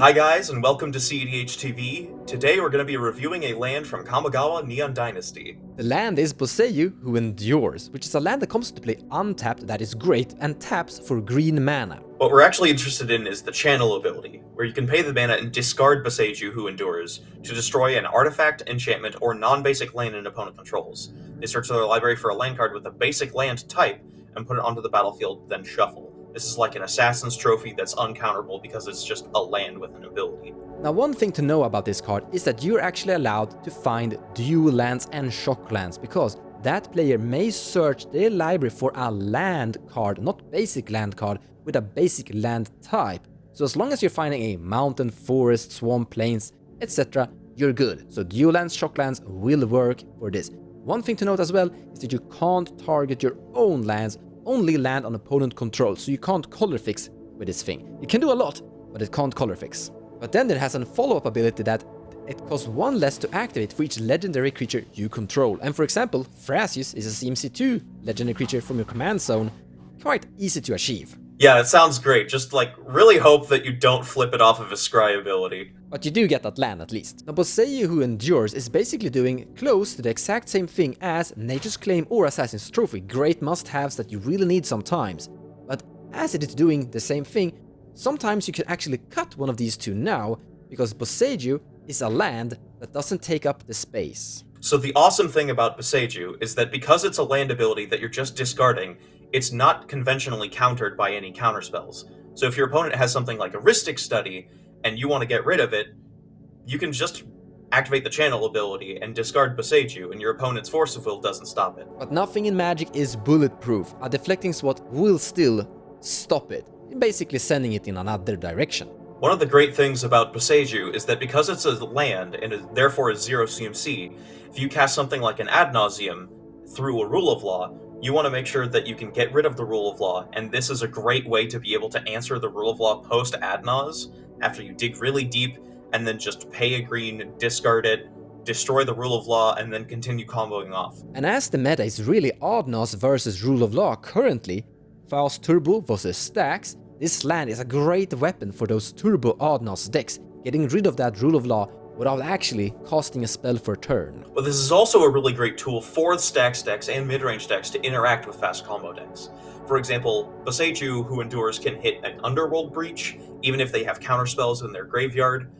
Hi guys, and welcome to cEDH TV. Today we're going to be reviewing a land from Kamigawa Neon Dynasty. The land is Boseiju, who endures, which is a land that comes to play untapped that is great and taps for green mana. What we're actually interested in is the channel ability, where you can pay the mana and discard boseiju, who endures, to destroy an artifact, enchantment, or non-basic land an opponent controls. They search their library for a land card with a basic land type and put it onto the battlefield, then shuffle. This is like an assassin's trophy that's uncounterable because it's just a land with an ability. Now, one thing to know about this card is that you're actually allowed to find dual lands and shock lands, because that player may search their library for a land card, not basic land card, with a basic land type. So as long as you're finding a mountain, forest, swamp, plains, etc., you're good. So dual lands, shock lands will work for this. One thing to note as well is that you can't target your own lands, only land on opponent control, so you can't color fix with this thing. You can do a lot, but it can't color fix. But then it has a follow-up ability that it costs one less to activate for each legendary creature you control. And for example, Thrasius is a CMC2 legendary creature from your command zone, quite easy to achieve. Yeah, it sounds great. Just really hope that you don't flip it off of a scry ability. But you do get that land at least. Now, boseiju, who endures, is basically doing close to the exact same thing as Nature's Claim or Assassin's Trophy, great must-haves that you really need sometimes. But as it is doing the same thing, sometimes you can actually cut one of these two now, because boseiju is a land that doesn't take up the space. So the awesome thing about boseiju is that because it's a land ability that you're just discarding, it's not conventionally countered by any counterspells. So if your opponent has something like a Rhystic Study, and you want to get rid of it, you can just activate the channel ability and discard boseiju, and your opponent's Force of Will doesn't stop it. But nothing in Magic is bulletproof. A deflecting swat will still stop it, basically sending it in another direction. One of the great things about boseiju is that because it's a land and therefore is 0 CMC, if you cast something like an Ad Nauseam through a Rule of Law, you want to make sure that you can get rid of the Rule of Law, and this is a great way to be able to answer the Rule of Law post Ad Naus, after you dig really deep, and then just pay a green, discard it, destroy the Rule of Law, and then continue comboing off. And as the meta is really Ad Naus versus Rule of Law currently, Faust Turbo versus Stacks, this land is a great weapon for those Turbo Ad Naus decks, getting rid of that Rule of Law without actually casting a spell for a turn. But this is also a really great tool for Stacks decks and mid-range decks to interact with fast combo decks. For example, boseiju, who endures, can hit an Underworld Breach, even if they have counterspells in their graveyard,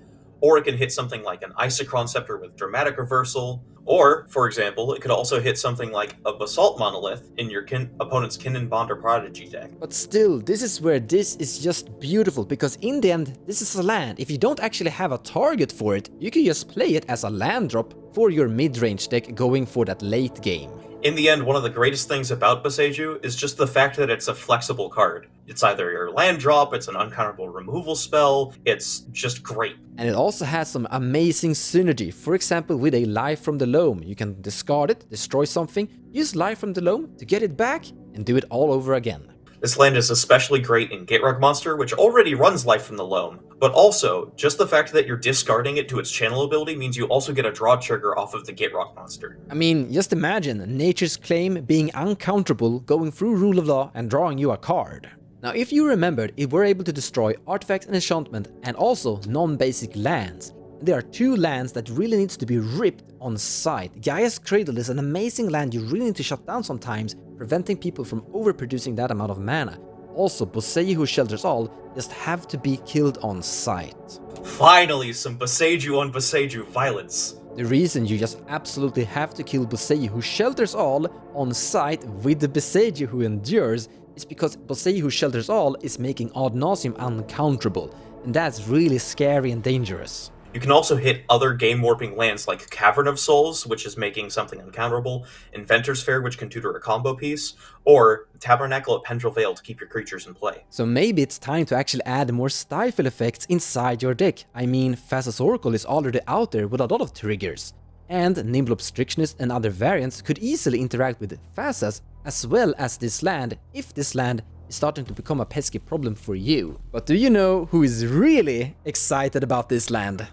or it can hit something like an Isochron Scepter with Dramatic Reversal, or, for example, it could also hit something like a Basalt Monolith in your opponent's Kinnan Bond or Prodigy deck. But still, this is where this is just beautiful, because in the end, this is a land. If you don't actually have a target for it, you can just play it as a land drop for your mid-range deck going for that late game. In the end, one of the greatest things about boseiju is just the fact that it's a flexible card. It's either your land drop, it's an uncounterable removal spell, it's just great. And it also has some amazing synergy. For example, with a Life from the Loam, you can discard it, destroy something, use Life from the Loam to get it back, and do it all over again. This land is especially great in Gitrog Monster, which already runs Life from the Loam, but also, just the fact that you're discarding it to its channel ability means you also get a draw trigger off of the Gitrog Monster. I mean, just imagine Nature's Claim being uncounterable, going through Rule of Law and drawing you a card. Now, if you remembered, it were able to destroy artifacts and enchantment, and also non-basic lands. There are two lands that really needs to be ripped on sight. Gaia's Cradle is an amazing land you really need to shut down sometimes, preventing people from overproducing that amount of mana. Also, boseiju, who shelters all, just have to be killed on sight. Finally, some boseiju on boseiju violence. The reason you just absolutely have to kill boseiju, who shelters all, on sight with the boseiju, who endures, is because boseiju, who shelters all, is making Ad Nauseam uncounterable, and that's really scary and dangerous. You can also hit other game-warping lands like Cavern of Souls, which is making something uncounterable, Inventor's Fair, which can tutor a combo piece, or Tabernacle at Pendrell Vale to keep your creatures in play. So maybe it's time to actually add more stifle effects inside your deck. I mean, Thassa's Oracle is already out there with a lot of triggers. And Nimble Obstructionist and other variants could easily interact with Thassa's as well as this land, if this land is starting to become a pesky problem for you. But do you know who is really excited about this land?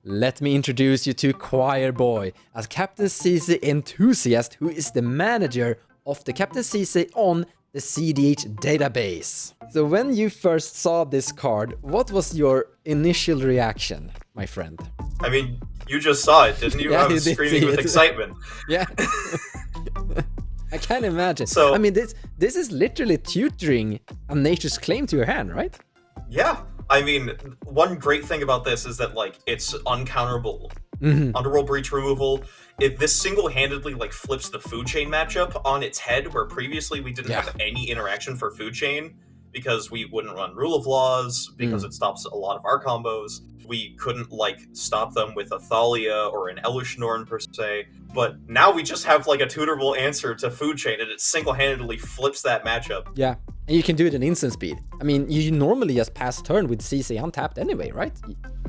Let me introduce you to Choir Boy, a Captain Sisay enthusiast who is the manager of the Captain Sisay on the cEDH database. So when you first saw this card, what was your initial reaction, my friend? I mean, you just saw it, didn't you? Yeah, I was you did screaming see with it. excitement. Yeah. I can imagine. So, I mean, this is literally tutoring a nature's claim to your hand, right? yeah. I mean, one great thing about this is that, like, it's uncounterable. Underworld Breach removal, if this single-handedly, like, flips the food chain matchup on its head, where previously we didn't have any interaction for food chain, because we wouldn't run Rule of Laws, because it stops a lot of our combos. We couldn't, like, stop them with a Thalia or an Elishnorn, per se. But now we just have, like, a tutorable answer to food chain, and it single-handedly flips that matchup. Yeah, and you can do it in instant speed. I mean, you normally just pass turn with sisay untapped anyway, right?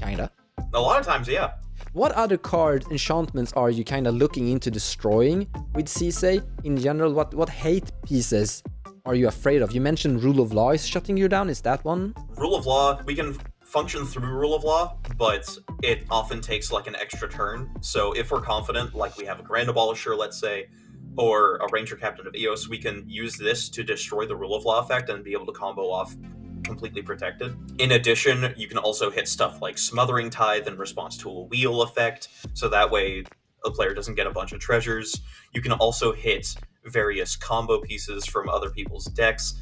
Kinda. A lot of times, yeah. What other card enchantments are you kinda looking into destroying with sisay? In general, what hate pieces are you afraid of? You mentioned Rule of Law is shutting you down, is that one? Rule of Law, we can function through Rule of Law, but it often takes like an extra turn. So if we're confident, like we have a Grand Abolisher, let's say, or a Ranger Captain of Eos, we can use this to destroy the Rule of Law effect and be able to combo off completely protected. In addition, you can also hit stuff like Smothering Tithe in response to a wheel effect, so that way a player doesn't get a bunch of treasures. You can also hit various combo pieces from other people's decks,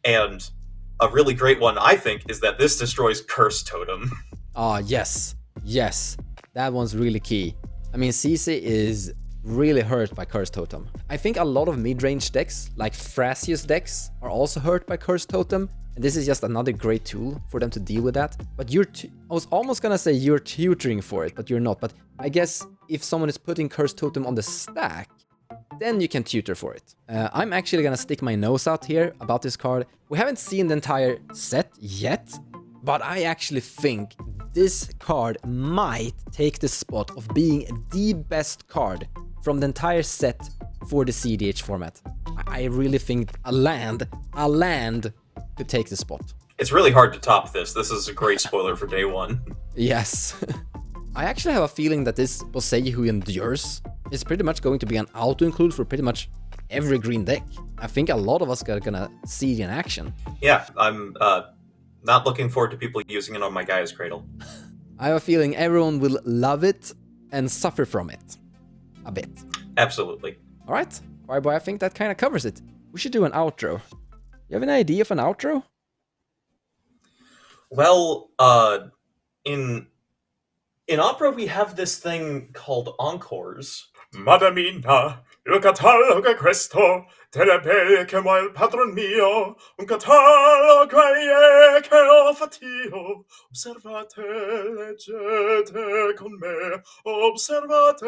and a really great one, I think, is that this destroys Curse Totem. Ah, yes. Yes. That one's really key. I mean, sisay is really hurt by Curse Totem. I think a lot of mid-range decks, like Thrasius decks, are also hurt by Curse Totem, and this is just another great tool for them to deal with that. But I was almost gonna say you're tutoring for it, but you're not. But I guess if someone is putting Curse Totem on the stack, then you can tutor for it. I'm actually gonna stick my nose out here about this card. We haven't seen the entire set yet, but I actually think this card might take the spot of being the best card from the entire set for the cEDH format. I really think a land could take the spot. It's really hard to top this. This is a great spoiler for day one. Yes. I actually have a feeling that this boseiju who endures is pretty much going to be an auto-include for pretty much every green deck. I think a lot of us are gonna see it in action. Yeah, I'm not looking forward to people using it on my Gaia's Cradle. I have a feeling everyone will love it and suffer from it. A bit. Absolutely. Alright, Fireboy, I think that kind of covers it. We should do an outro. You have an idea of an outro? Well, in opera we have this thing called encores. Madamina, il catalogo questo, terebbe che muoio il padron mio, un catalogo è che ho fatio, observate, leggete con me, observate,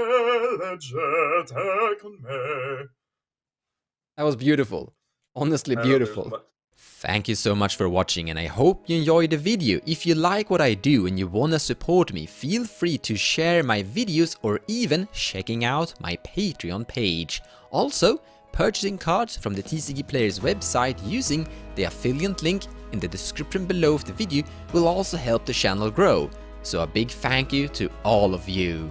leggete con me. That was beautiful. Honestly beautiful. Thank you so much for watching, and I hope you enjoyed the video. If you like what I do and you wanna support me, feel free to share my videos or even checking out my Patreon page. Also, purchasing cards from the TCG Players website using the affiliate link in the description below of the video will also help the channel grow. So a big thank you to all of you.